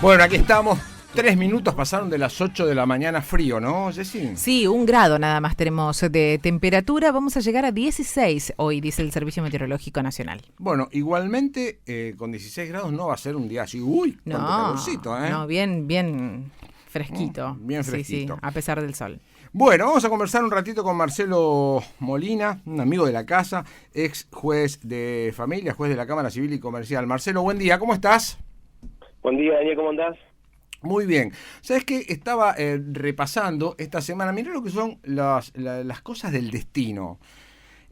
Bueno, aquí estamos. 3 minutos pasaron de las 8 de la mañana, frío, ¿no, Jessy? Sí, 1 grado nada más tenemos de temperatura. Vamos a llegar a 16 hoy, dice el Servicio Meteorológico Nacional. Bueno, igualmente con 16 grados no va a ser un día así. Uy, cuánto calorcito, ¿eh? No, bien fresquito. Bien fresquito. Sí, a pesar del sol. Bueno, vamos a conversar un ratito con Marcelo Molina, un amigo de la casa, ex juez de familia, juez de la Cámara Civil y Comercial. Marcelo, buen día, ¿cómo estás? Buen día, Daniel, ¿cómo andás? Muy bien. ¿Sabes qué? Estaba repasando esta semana. Mirá lo que son las cosas del destino.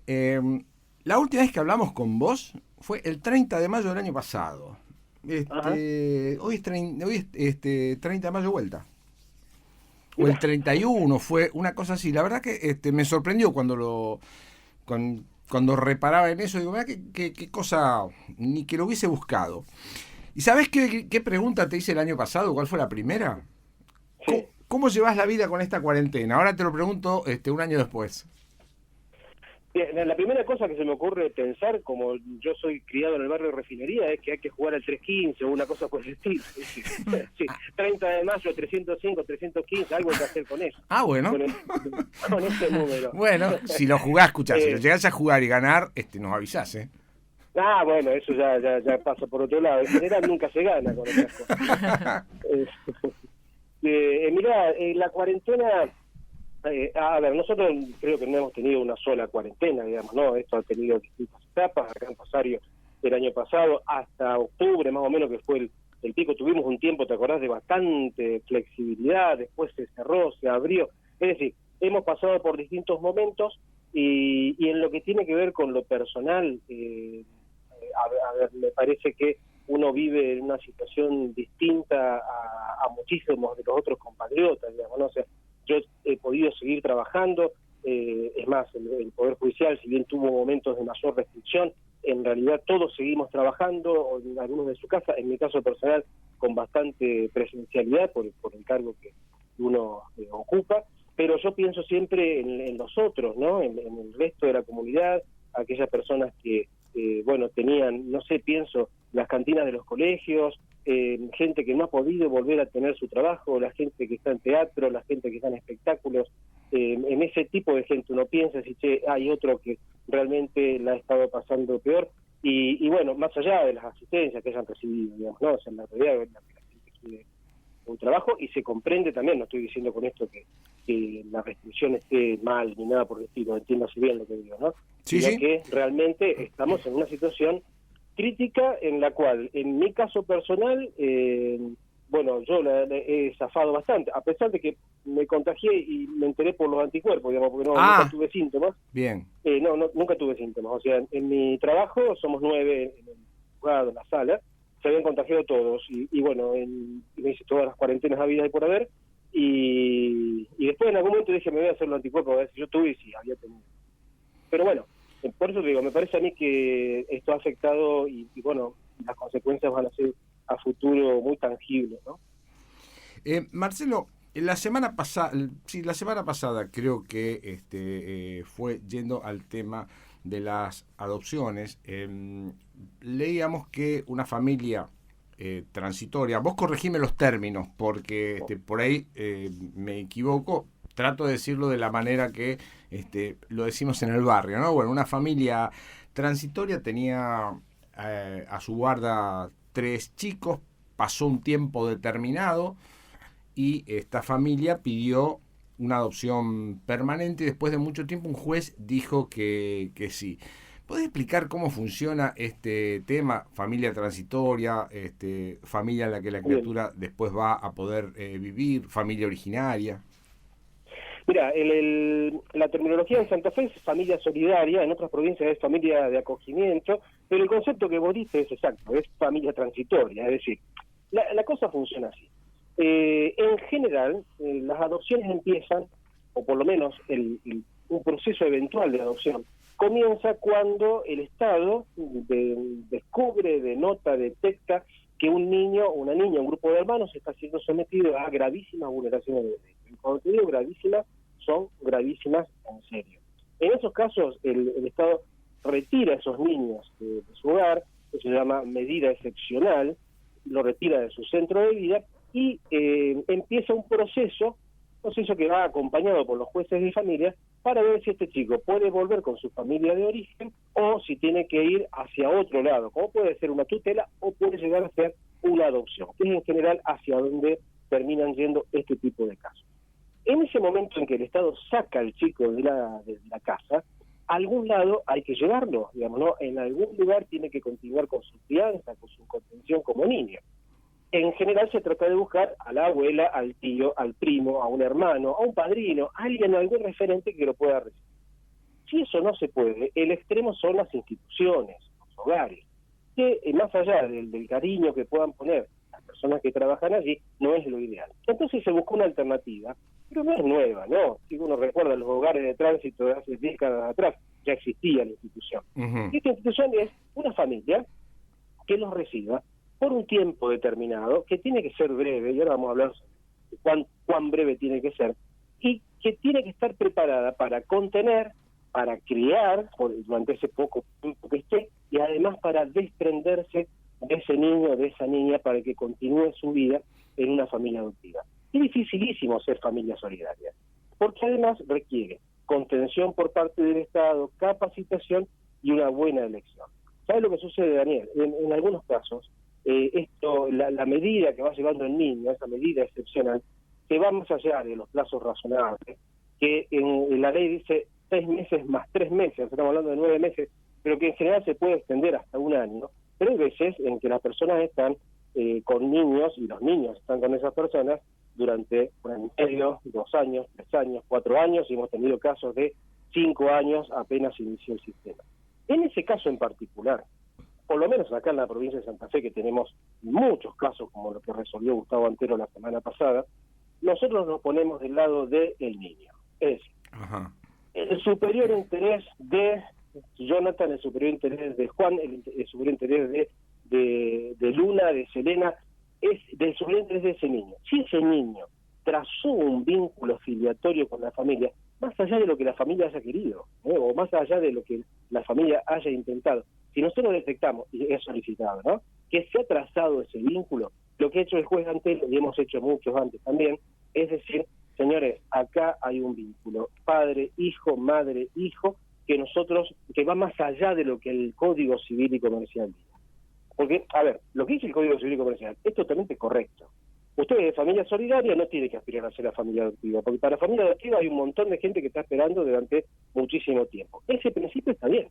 La última vez que hablamos con vos fue el 30 de mayo del año pasado. Hoy es 30 de mayo vuelta. O el 31 fue una cosa así. La verdad que me sorprendió cuando reparaba en eso. Digo, mirá qué cosa, ni que lo hubiese buscado. ¿Y sabés qué pregunta te hice el año pasado? ¿Cuál fue la primera? Sí. ¿Cómo llevas la vida con esta cuarentena? Ahora te lo pregunto un año después. Bien, la primera cosa que se me ocurre pensar, como yo soy criado en el barrio de Refinería, es que hay que jugar al 315 o una cosa por el estilo. Sí, 30 de mayo, 305, 315, algo hay que hacer con eso. Ah, bueno. Con ese número. Bueno, si lo jugás, escuchá, si lo llegás a jugar y ganar, nos avisás, ¿eh? Ah, bueno, eso ya pasa por otro lado. En general nunca se gana con esas cosas. Mirá, la cuarentena... a ver, nosotros creo que no hemos tenido una sola cuarentena, digamos, ¿no? Esto ha tenido distintas etapas. Acá en Rosario, el año pasado, hasta octubre más o menos, que fue el pico, tuvimos un tiempo, ¿te acordás?, de bastante flexibilidad, después se cerró, se abrió. Es decir, hemos pasado por distintos momentos y en lo que tiene que ver con lo personal, a ver, me parece que uno vive en una situación distinta a muchísimos de los otros compatriotas, digamos, ¿no? O sea, yo he podido seguir trabajando, es más, el Poder Judicial, si bien tuvo momentos de mayor restricción, en realidad todos seguimos trabajando, en algunos de su casa, en mi caso personal, con bastante presencialidad por el cargo que uno ocupa, pero yo pienso siempre en los otros, ¿no? En el resto de la comunidad, aquellas personas que, bueno, tenían, no sé, pienso, las cantinas de los colegios, gente que no ha podido volver a tener su trabajo, la gente que está en teatro, la gente que está en espectáculos, en ese tipo de gente uno piensa, si hay otro que realmente la ha estado pasando peor, y bueno, más allá de las asistencias que hayan recibido, digamos, ¿no? O sea, en la realidad la gente quiere un trabajo, y se comprende también, no estoy diciendo con esto que la restricción esté mal ni nada por el estilo, entiéndase bien lo que digo, ¿no? Sí, sino sí. que realmente estamos en una situación crítica en la cual, en mi caso personal, bueno, yo la he zafado bastante, a pesar de que me contagié y me enteré por los anticuerpos, digamos, porque nunca tuve síntomas. Bien. Nunca tuve síntomas. O sea, en mi trabajo somos 9 en el juzgado, en la sala, se habían contagiado todos, y bueno, me hice todas las cuarentenas habidas y por haber, y después en algún momento dije, me voy a hacer los anticuerpos, a ver si yo tuve, y sí, había tenido. Pero bueno, por eso digo, me parece a mí que esto ha afectado y bueno, las consecuencias van a ser a futuro muy tangibles, ¿no? Marcelo, la semana pasada creo que fue yendo al tema de las adopciones. Leíamos que una familia transitoria, vos corregime los términos porque por ahí me equivoco. Trato de decirlo de la manera que lo decimos en el barrio, ¿no? Bueno, una familia transitoria tenía a su guarda 3 chicos, pasó un tiempo determinado y esta familia pidió una adopción permanente y después de mucho tiempo un juez dijo que sí. ¿Podés explicar cómo funciona este tema, familia transitoria, familia en la que la criatura después va a poder vivir, familia originaria? Mira, la terminología en Santa Fe es familia solidaria, en otras provincias es familia de acogimiento, pero el concepto que vos diste es exacto, es familia transitoria, es decir, la cosa funciona así. En general, las adopciones empiezan, o por lo menos un proceso eventual de adopción, comienza cuando el Estado descubre, denota, detecta que un niño, una niña, un grupo de hermanos está siendo sometido a gravísimas vulneraciones de derechos. Y cuando te digo gravísimas, son gravísimas en serio. En esos casos, el Estado retira a esos niños de su hogar, que se llama medida excepcional, lo retira de su centro de vida y empieza un proceso que va acompañado por los jueces de familia para ver si este chico puede volver con su familia de origen o si tiene que ir hacia otro lado, como puede ser una tutela o puede llegar a ser una adopción, que es en general hacia donde terminan yendo este tipo de casos. En ese momento en que el Estado saca al chico de la casa, a algún lado hay que llevarlo, digamos, ¿no? En algún lugar tiene que continuar con su crianza, con su contención como niño. En general se trata de buscar a la abuela, al tío, al primo, a un hermano, a un padrino, a alguien, algún referente que lo pueda recibir. Si eso no se puede, el extremo son las instituciones, los hogares, que más allá del cariño que puedan poner las personas que trabajan allí, no es lo ideal. Entonces se buscó una alternativa, pero no es nueva, ¿no? Si uno recuerda los hogares de tránsito de hace décadas atrás, ya existía la institución. Uh-huh. Y esta institución es una familia que los reciba por un tiempo determinado, que tiene que ser breve, y ahora vamos a hablar de cuán breve tiene que ser, y que tiene que estar preparada para contener, para criar durante ese poco tiempo que esté, y además para desprenderse de ese niño o de esa niña para que continúe su vida en una familia adoptiva. Es dificilísimo ser familia solidaria, porque además requiere contención por parte del Estado, capacitación y una buena elección. ¿Sabe lo que sucede, Daniel? En algunos casos, la medida que va llevando el niño, esa medida excepcional, que va más allá de los plazos razonables, que en la ley dice 6 meses más 3 meses, estamos hablando de 9 meses, pero que en general se puede extender hasta 1 año, pero hay veces en que las personas están con niños, y los niños están con esas personas durante 1 año y medio, 2 años, 3 años, 4 años, y hemos tenido casos de 5 años apenas inició el sistema. En ese caso en particular, por lo menos acá en la provincia de Santa Fe, que tenemos muchos casos como lo que resolvió Gustavo Antero la semana pasada, nosotros nos ponemos del lado del niño. Es decir, Ajá. el superior interés de Jonathan, el superior interés de Juan, el superior interés de Luna, de Selena, es del superior interés de ese niño. Si ese niño trazó un vínculo filiatorio con la familia, más allá de lo que la familia haya querido, o más allá de lo que la familia haya intentado, si nosotros detectamos, y es solicitado, ¿no?, que se ha trazado ese vínculo, lo que ha hecho el juez Antelo, y hemos hecho muchos antes también, es decir, señores, acá hay un vínculo, padre, hijo, madre, hijo, que va más allá de lo que el Código Civil y Comercial dice. Porque, a ver, lo que dice el Código Civil y Comercial es totalmente correcto. Usted de familia solidaria no tiene que aspirar a ser la familia adoptiva, porque para la familia adoptiva hay un montón de gente que está esperando durante muchísimo tiempo. Ese principio está bien.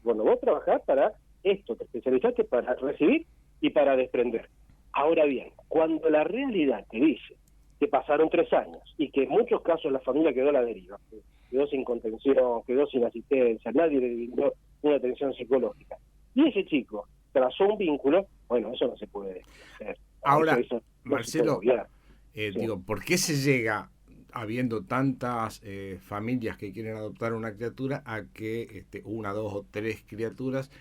Bueno, vos trabajás para esto, te especializaste para recibir y para desprender. Ahora bien, cuando la realidad te dice que pasaron 3 años y que en muchos casos la familia quedó a la deriva, quedó sin contención, quedó sin asistencia, nadie le brindó una atención psicológica, y ese chico trazó un vínculo, bueno, eso no se puede hacer. Ahora, eso no Marcelo, sí. digo, ¿por qué se llega, habiendo tantas familias que quieren adoptar una criatura, a que 1, 2 o 3 criaturas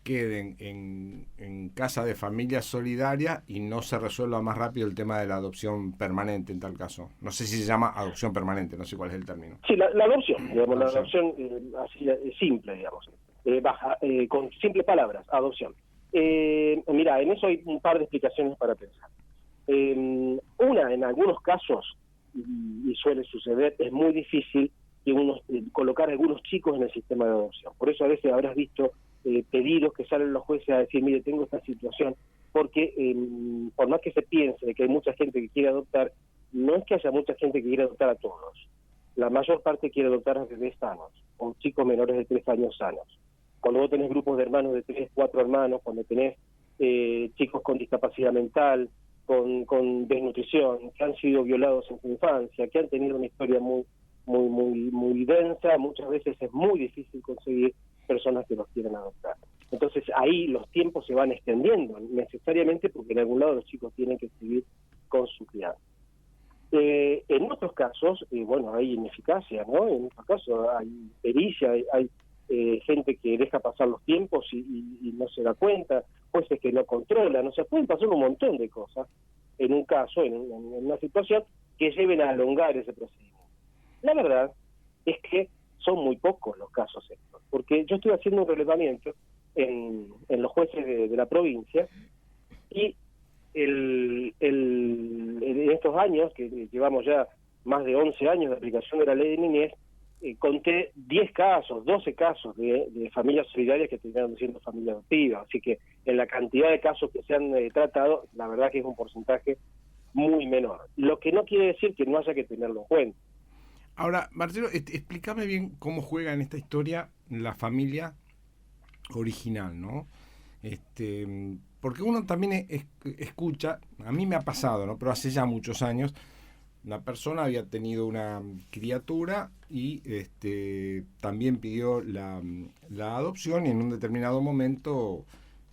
queden en casa de familia solidaria y no se resuelva más rápido el tema de la adopción permanente en tal caso? No sé si se llama adopción permanente, no sé cuál es el término. Sí, la adopción, digamos, la adopción así simple, digamos, con simples palabras, adopción. Mira, en eso hay un par de explicaciones para pensar. Una, en algunos casos, y suele suceder, es muy difícil que colocar a algunos chicos en el sistema de adopción. Por eso a veces habrás visto pedidos que salen los jueces a decir, mire, tengo esta situación, porque por más que se piense de que hay mucha gente que quiere adoptar, no es que haya mucha gente que quiere adoptar a todos. La mayor parte quiere adoptar a bebés sanos, o chicos menores de 3 años sanos. Cuando vos tenés grupos de hermanos de 3, 4 hermanos, cuando tenés chicos con discapacidad mental, con desnutrición, que han sido violados en su infancia, que han tenido una historia muy densa, muchas veces es muy difícil conseguir personas que los quieran adoptar. Entonces ahí los tiempos se van extendiendo necesariamente porque en algún lado los chicos tienen que seguir con su crianza. En otros casos, bueno, hay ineficacia, ¿no? En otros casos hay pericia, hay gente que deja pasar los tiempos y no se da cuenta, jueces que no controlan, o sea, pueden pasar un montón de cosas en un caso, en una situación que lleven a alongar ese procedimiento. La verdad es que son muy pocos los casos estos, porque yo estoy haciendo un relevamiento en los jueces de la provincia y en estos años, que llevamos ya más de 11 años de aplicación de la ley de niñez, conté 10 casos, 12 casos de familias solidarias que terminaron siendo familias adoptivas. Así que en la cantidad de casos que se han tratado, la verdad que es un porcentaje muy menor. Lo que no quiere decir que no haya que tenerlo en cuenta. Ahora, Marcelo, explícame bien cómo juega en esta historia la familia original, ¿no? Porque uno también escucha, a mí me ha pasado, ¿no? Pero hace ya muchos años, una persona había tenido una criatura y también pidió la adopción, y en un determinado momento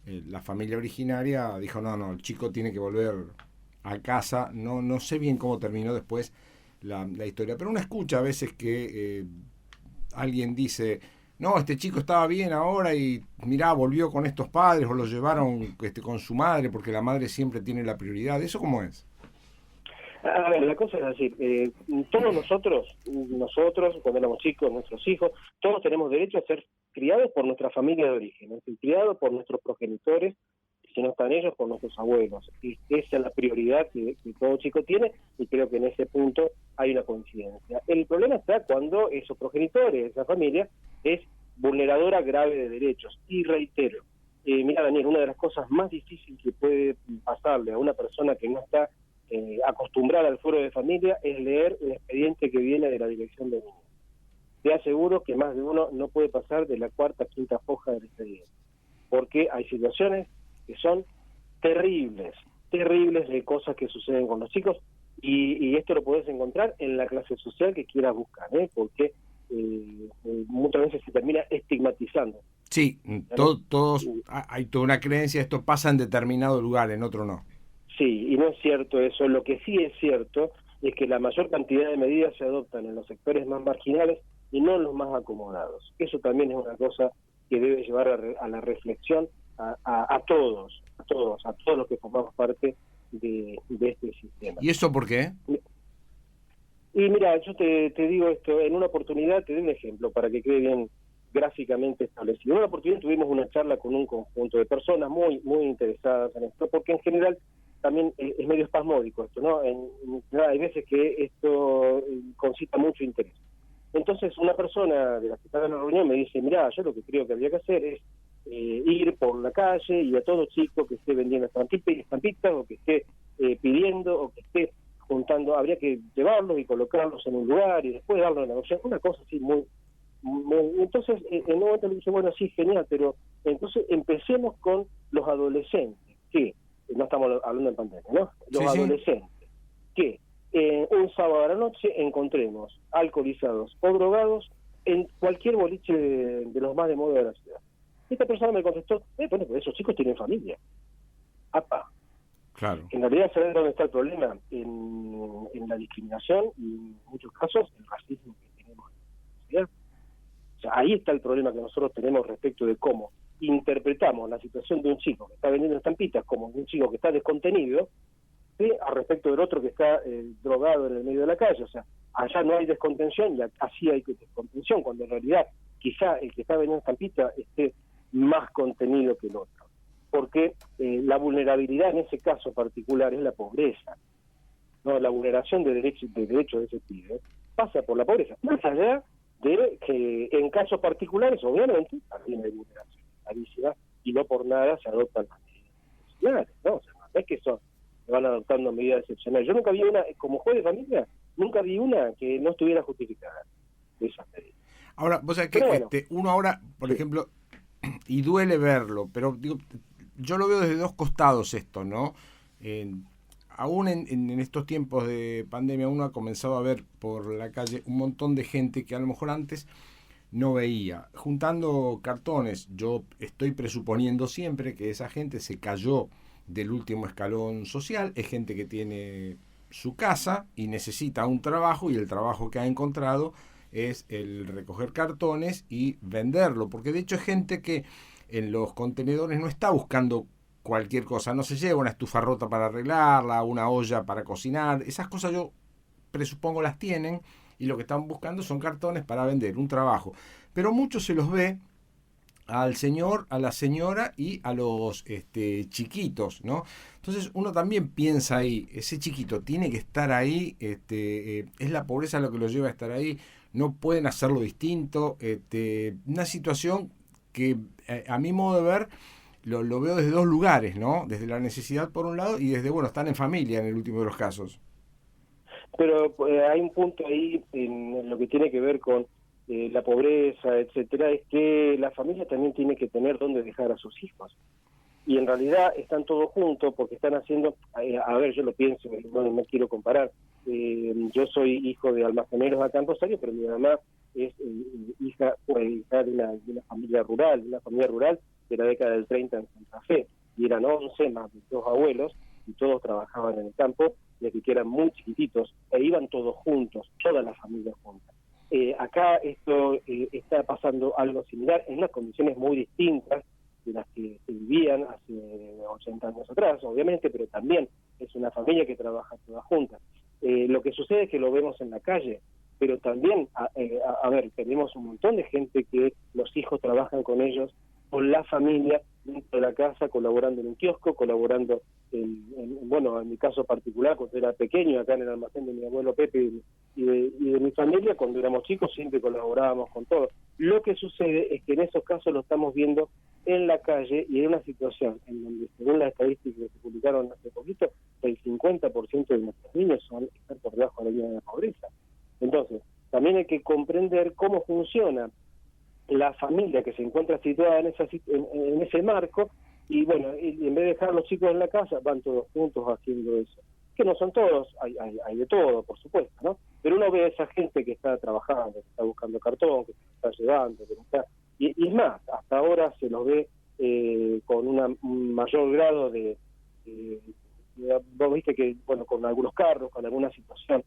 la familia originaria dijo, no, el chico tiene que volver a casa. No sé bien cómo terminó después la historia, pero uno escucha a veces que alguien dice, no, este chico estaba bien ahora y mirá, volvió con estos padres, o lo llevaron con su madre, porque la madre siempre tiene la prioridad. ¿Eso cómo es? A ver, la cosa es así, todos nosotros, cuando éramos chicos, nuestros hijos, todos tenemos derecho a ser criados por nuestra familia de origen, es decir, criados por nuestros progenitores, si no están ellos, por nuestros abuelos. Y esa es la prioridad que todo chico tiene, y creo que en ese punto hay una coincidencia. El problema está cuando esos progenitores, esa familia, es vulneradora grave de derechos. Y reitero, mira, Daniel, una de las cosas más difíciles que puede pasarle a una persona que no está acostumbrada al fuero de familia es leer el expediente que viene de la Dirección de Niños. Te aseguro que más de uno no puede pasar de la cuarta o quinta hoja del expediente, porque hay situaciones que son terribles de cosas que suceden con los chicos, y esto lo podés encontrar en la clase social que quieras buscar, porque muchas veces se termina estigmatizando. Sí, todos hay toda una creencia, esto pasa en determinado lugar, en otro no. Sí, y no es cierto eso. Lo que sí es cierto es que la mayor cantidad de medidas se adoptan en los sectores más marginales y no en los más acomodados. Eso también es una cosa que debe llevar a la reflexión a todos los que formamos parte de este sistema. ¿Y eso por qué? Y mira, yo te digo esto, en una oportunidad te doy un ejemplo para que quede bien gráficamente establecido. En una oportunidad tuvimos una charla con un conjunto de personas muy interesadas en esto, porque en general también es medio espasmódico esto, ¿no? Hay veces que esto concita mucho interés. Entonces una persona de las que estaba en la reunión me dice, mirá, yo lo que creo que habría que hacer es ir por la calle y a todo chico que esté vendiendo estampitas o que esté pidiendo o que esté juntando, habría que llevarlos y colocarlos en un lugar y después darlos en adopción, una cosa así muy... Entonces en un momento le dije, bueno, sí, genial, pero entonces empecemos con los adolescentes, que no estamos hablando de pandemia, ¿no? Los adolescentes, que un sábado a la noche encontremos alcoholizados o drogados en cualquier boliche de los más de moda de la ciudad. Esta persona me contestó, bueno, pues esos chicos tienen familia. ¡Apa! Claro. En realidad, ¿saben dónde está el problema? En la discriminación y en muchos casos el racismo que tenemos en la sociedad. O sea, ahí está el problema que nosotros tenemos respecto de cómo interpretamos la situación de un chico que está vendiendo estampitas como de un chico que está descontenido, ¿sí?, al respecto del otro que está drogado en el medio de la calle. O sea, allá no hay descontención y así hay descontención, cuando en realidad quizá el que está vendiendo estampitas esté más contenido que el otro. Porque la vulnerabilidad en ese caso particular es la pobreza, ¿no? La vulneración de derechos de ese pibe pasa por la pobreza, más allá de que en casos particulares, obviamente, también hay vulneración clarísima, y no por nada se adoptan las medidas excepcionales, ¿no? O sea, no es que se van adoptando medidas excepcionales. Yo nunca vi una, como juez de familia, nunca vi una que no estuviera justificada de esas medidas. Ahora, vos sabés que bueno, uno ahora, por ejemplo, y duele verlo, pero digo, yo lo veo desde dos costados esto, ¿no? Aún en estos tiempos de pandemia uno ha comenzado a ver por la calle un montón de gente que a lo mejor antes no veía, juntando cartones. Yo estoy presuponiendo siempre que esa gente se cayó del último escalón social, es gente que tiene su casa y necesita un trabajo, y el trabajo que ha encontrado es el recoger cartones y venderlo, porque de hecho es gente que en los contenedores no está buscando cualquier cosa, no se lleva una estufa rota para arreglarla, una olla para cocinar, esas cosas yo presupongo las tienen, y lo que están buscando son cartones para vender, un trabajo. Pero muchos se los ve al señor, a la señora y a los chiquitos, ¿no? Entonces uno también piensa ahí, ese chiquito tiene que estar ahí, es la pobreza lo que lo lleva a estar ahí, no pueden hacerlo distinto, una situación que a mi modo de ver lo veo desde dos lugares, ¿no? Desde la necesidad por un lado y desde, bueno, están en familia en el último de los casos. Pero hay un punto ahí en lo que tiene que ver con la pobreza, etcétera, es que la familia también tiene que tener dónde dejar a sus hijos. Y en realidad están todos juntos porque están haciendo, a ver, yo lo pienso, no quiero comparar, yo soy hijo de almaceneros acá en Rosario, pero mi mamá es hija de una familia rural, de la década del 30 en Santa Fe, y eran 11 más de 2 abuelos, y todos trabajaban en el campo, desde que eran muy chiquititos, e iban todos juntos, todas las familias juntas. Acá esto está pasando algo similar, en unas condiciones muy distintas de las que se vivían hace 80 años atrás, obviamente, pero también es una familia que trabaja todas juntas. Lo que sucede es que lo vemos en la calle, pero también, a ver, tenemos un montón de gente que los hijos trabajan con ellos, con la familia, dentro de la casa, colaborando en un kiosco, colaborando bueno, en mi caso particular, cuando era pequeño, acá en el almacén de mi abuelo Pepe y de mi familia, cuando éramos chicos, siempre colaborábamos con todo. Lo que sucede es que en esos casos lo estamos viendo en la calle y en una situación en donde, según las estadísticas que se publicaron hace poquito, el 50% de nuestros niños están por debajo de la línea de la pobreza. Entonces, también hay que comprender cómo funciona la familia que se encuentra situada en ese marco, y bueno, y en vez de dejar a los chicos en la casa, van todos juntos haciendo eso. Que no son todos, hay de todo, por supuesto, ¿no? Pero uno ve a esa gente que está trabajando, que está buscando cartón, que se está llevando, que no está... Y es más, hasta ahora se los ve con un mayor grado de vos viste que, bueno, con algunos carros, con alguna situación.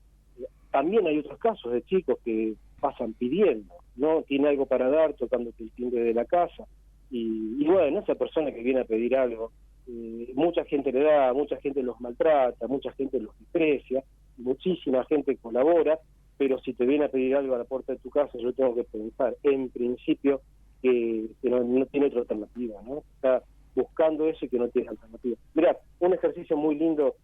También hay otros casos de chicos que pasan pidiendo, ¿no? Tiene algo para dar, tocándote el timbre de la casa. Y bueno, esa persona que viene a pedir algo, mucha gente le da, mucha gente los maltrata, mucha gente los desprecia, muchísima gente colabora, pero si te viene a pedir algo a la puerta de tu casa, yo tengo que pensar, en principio, que no tiene otra alternativa, ¿no? Está buscando eso y que no tiene alternativa. Mirá, un ejercicio muy lindo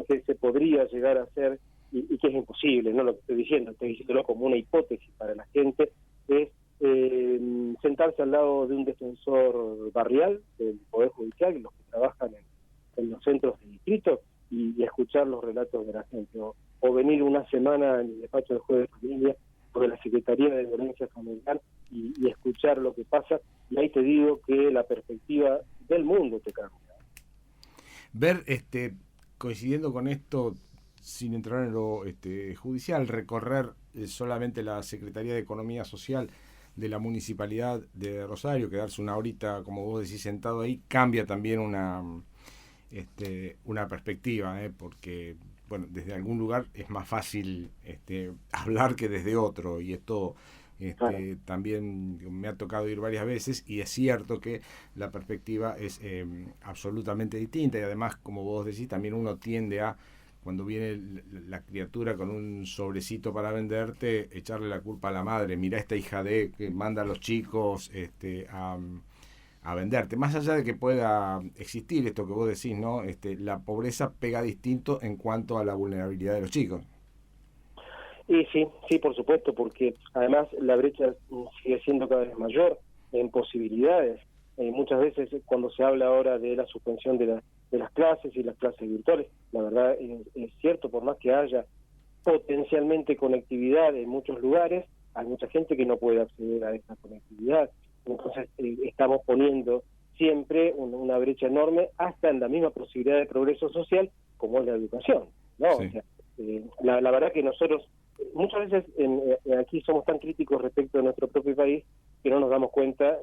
que se podría llegar a hacer y que es imposible, no lo que estoy diciéndolo como una hipótesis para la gente, es sentarse al lado de un defensor barrial del Poder Judicial, los que trabajan en los centros de distrito, y escuchar los relatos de la gente, o venir una semana en el despacho del juez de familia o de la Secretaría de Violencia Familiar y escuchar lo que pasa, y ahí te digo que la perspectiva del mundo te cambia. Ver, coincidiendo con esto, sin entrar en lo judicial, recorrer solamente la Secretaría de Economía Social de la Municipalidad de Rosario, quedarse una horita, como vos decís, sentado ahí, cambia también una perspectiva, porque, bueno, desde algún lugar es más fácil hablar que desde otro, y esto claro. También me ha tocado ir varias veces, y es cierto que la perspectiva es absolutamente distinta, y además, como vos decís, también uno tiende a, cuando viene la criatura con un sobrecito para venderte, echarle la culpa a la madre. Mirá esta hija de que manda a los chicos a venderte. Más allá de que pueda existir esto que vos decís, ¿no? La pobreza pega distinto en cuanto a la vulnerabilidad de los chicos. Y sí, por supuesto, porque además la brecha sigue siendo cada vez mayor en posibilidades. Muchas veces cuando se habla ahora de la suspensión de las clases y las clases virtuales, la verdad es cierto, por más que haya potencialmente conectividad en muchos lugares, hay mucha gente que no puede acceder a esa conectividad. Entonces estamos poniendo siempre una brecha enorme, hasta en la misma posibilidad de progreso social como es la educación, ¿no? Sí. O sea, la verdad que nosotros muchas veces aquí somos tan críticos respecto a nuestro propio país que no nos damos cuenta,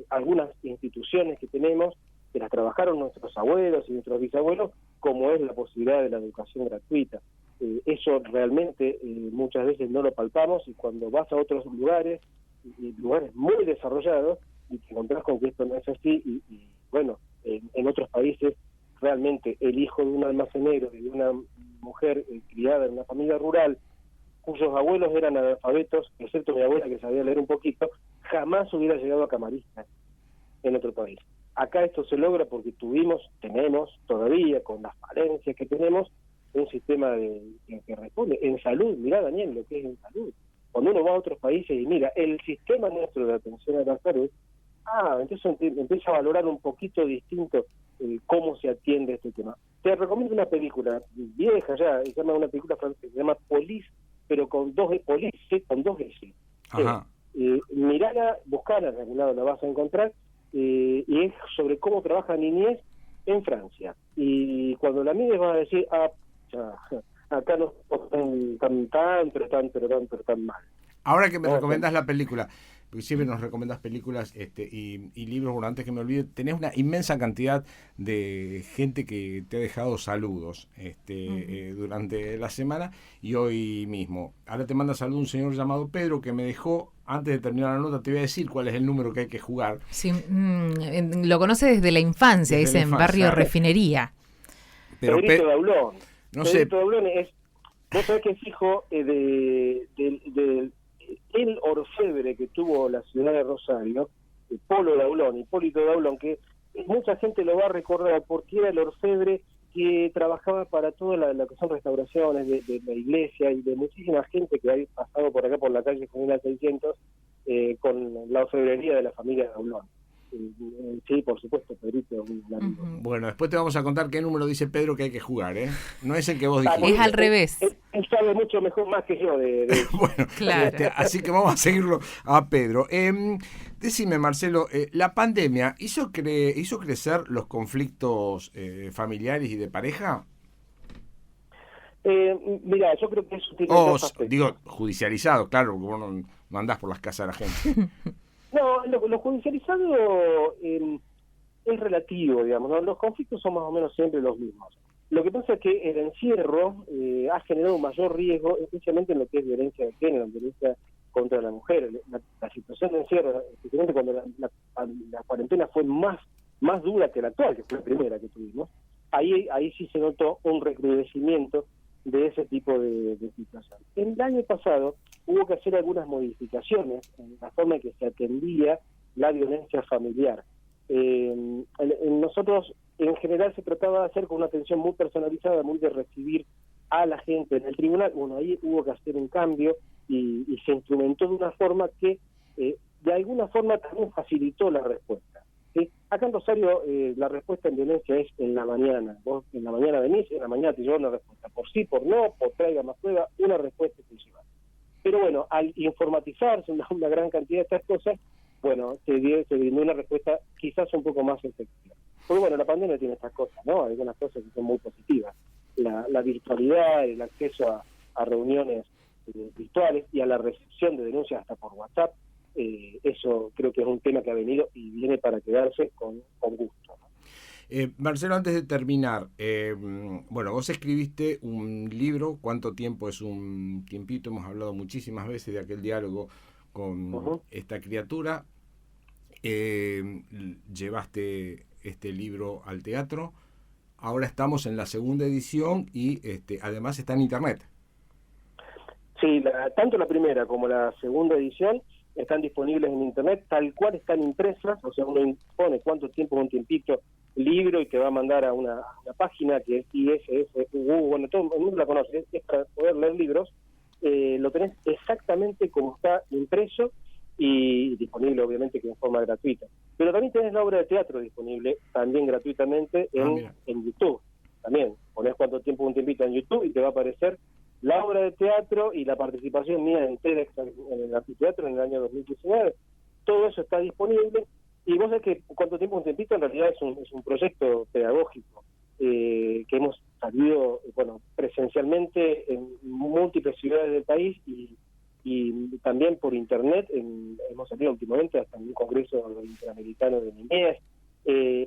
algunas instituciones que tenemos, que las trabajaron nuestros abuelos y nuestros bisabuelos, como es la posibilidad de la educación gratuita. Eso realmente muchas veces no lo palpamos, y cuando vas a otros lugares muy desarrollados, y te encontrás con que esto no es así, y bueno, en otros países realmente el hijo de un almacenero y de una mujer criada en una familia rural, cuyos abuelos eran analfabetos, excepto mi abuela que sabía leer un poquito, jamás hubiera llegado a camarista. en otro país. Acá esto se logra porque tenemos todavía, con las falencias que tenemos, un sistema que responde. En salud, mirá, Daniel, lo que es en salud. Cuando uno va a otros países y mira, el sistema nuestro de atención a la salud, entonces empieza a valorar un poquito distinto cómo se atiende este tema. Te recomiendo una película vieja ya, se llama una película francesa, se llama Police, pero con dos S. Ajá. Mirala, buscala, en algún lado la vas a encontrar, y es sobre cómo trabaja niñez en Francia. Y cuando la mires vas a decir, acá no están tan mal. Ahora que me recomendás la película, porque siempre nos recomendás películas y libros, bueno, antes que me olvide, tenés una inmensa cantidad de gente que te ha dejado saludos durante la semana y hoy mismo. Ahora te manda saludos un señor llamado Pedro que me dejó, antes de terminar la nota, te voy a decir cuál es el número que hay que jugar. Sí, lo conoce desde la infancia, dice, en Barrio Refinería. Pero Pedrito Daulón. No sé. Daulón vos sabés que es hijo del orfebre que tuvo la ciudad de Rosario, Hipólito Daulón, que mucha gente lo va a recordar porque era el orfebre que trabajaba para toda la que son restauraciones de la iglesia y de muchísima gente que ha pasado por acá por la calle General 600 con la orfebrería de la familia Daulón. Sí, por supuesto, Pedrito. Bueno, después te vamos a contar qué número dice Pedro que hay que jugar, ¿eh? No es el que vos dijiste. Es al revés. Él sabe mucho mejor más que yo de Bueno, claro. Así que vamos a seguirlo a Pedro. Decime, Marcelo, ¿la pandemia hizo crecer los conflictos familiares y de pareja? Mira, yo creo que eso tiene dos aspectos. Digo, judicializado, claro, porque vos no andás por las casas de la gente. No, lo judicializado es relativo, digamos, ¿no? Los conflictos son más o menos siempre los mismos. Lo que pasa es que el encierro ha generado un mayor riesgo, especialmente en lo que es violencia de género, violencia contra la mujer. La situación de encierro, especialmente cuando la cuarentena fue más dura que la actual, que fue la primera que tuvimos, ahí sí se notó un recrudecimiento de ese tipo de situación. El año pasado hubo que hacer algunas modificaciones en la forma en que se atendía la violencia familiar. Nosotros, en general, se trataba de hacer con una atención muy personalizada, muy de recibir a la gente en el tribunal. Bueno, ahí hubo que hacer un cambio y se instrumentó de una forma que, de alguna forma, también facilitó la respuesta. ¿Sí? Acá en Rosario la respuesta en violencia es en la mañana. Vos en la mañana venís, en la mañana te llevan una respuesta. Por sí, por no, por traiga más prueba, una respuesta te lleva. Pero bueno, al informatizarse una gran cantidad de estas cosas, bueno, se brindó una respuesta quizás un poco más efectiva. Porque bueno, la pandemia tiene estas cosas, ¿no? Algunas cosas que son muy positivas. La virtualidad, el acceso a reuniones virtuales y a la recepción de denuncias hasta por WhatsApp, eso creo que es un tema que ha venido y viene para quedarse con gusto, ¿no? Marcelo, antes de terminar, bueno, vos escribiste un libro, ¿Cuánto tiempo es un tiempito? Hemos hablado muchísimas veces de aquel diálogo con esta criatura. Llevaste este libro al teatro. Ahora estamos en la segunda edición y además está en internet. Sí, tanto la primera como la segunda edición están disponibles en internet, tal cual están impresas, o sea, uno pone cuánto tiempo, un tiempito, libro y te va a mandar a una página que es ISSU, bueno, todo el mundo la conoce, es para poder leer libros, lo tenés exactamente como está impreso y disponible obviamente que en forma gratuita. Pero también tenés la obra de teatro disponible también gratuitamente en YouTube. También ponés cuánto tiempo, un tiempito en YouTube y te va a aparecer la obra de teatro y la participación mía en TEDx en el anfiteatro en el año 2019. Todo eso está disponible. Y vos sabés que Cuánto tiempo, un tiempito en realidad es un proyecto pedagógico que hemos salido presencialmente en múltiples ciudades del país y también por internet. Hemos salido últimamente hasta en un congreso interamericano de niñez,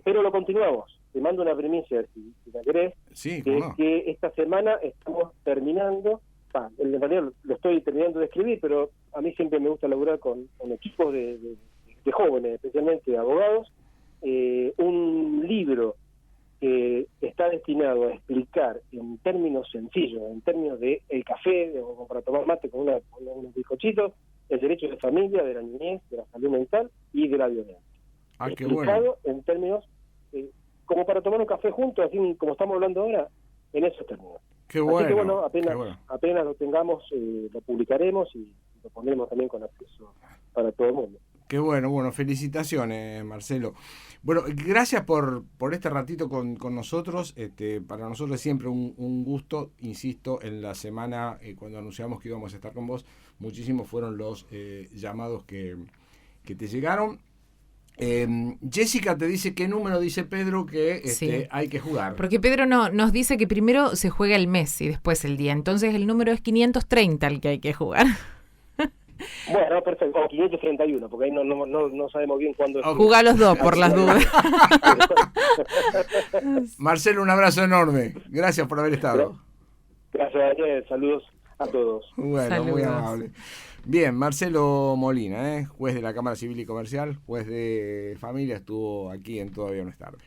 pero lo continuamos. Te mando una primicia, si la querés, sí, que esta semana estamos terminando, en realidad lo estoy terminando de escribir, pero a mí siempre me gusta laburar con equipos de jóvenes, especialmente de abogados, un libro que está destinado a explicar en términos sencillos, en términos de el café, o para tomar mate con unos bizcochitos, el derecho de familia, de la niñez, de la salud mental y de la violencia. qué explicado bueno. en términos como para tomar un café juntos, así como estamos hablando ahora, en esos términos. Qué Así bueno. que bueno, Qué bueno. apenas lo tengamos, lo publicaremos y lo pondremos también con acceso para todo el mundo. Qué bueno, bueno, felicitaciones, Marcelo. Bueno, gracias por este ratito con nosotros. Para nosotros es siempre un gusto, insisto, en la semana, cuando anunciamos que íbamos a estar con vos, muchísimos fueron los llamados que te llegaron. Jessica te dice qué número dice Pedro que Sí. hay que jugar. Porque Pedro nos dice que primero se juega el mes y después el día. Entonces el número es 530 el que hay que jugar. Bueno, perfecto, 531, porque ahí no sabemos bien cuándo es. Jugá los dos por las dudas. Marcelo, un abrazo enorme. Gracias por haber estado. Gracias, Daniel. Saludos a todos. Bueno, Saludos. muy amable. Bien, Marcelo Molina, juez de la Cámara Civil y Comercial, juez de familia, estuvo aquí en Todavía no es tarde.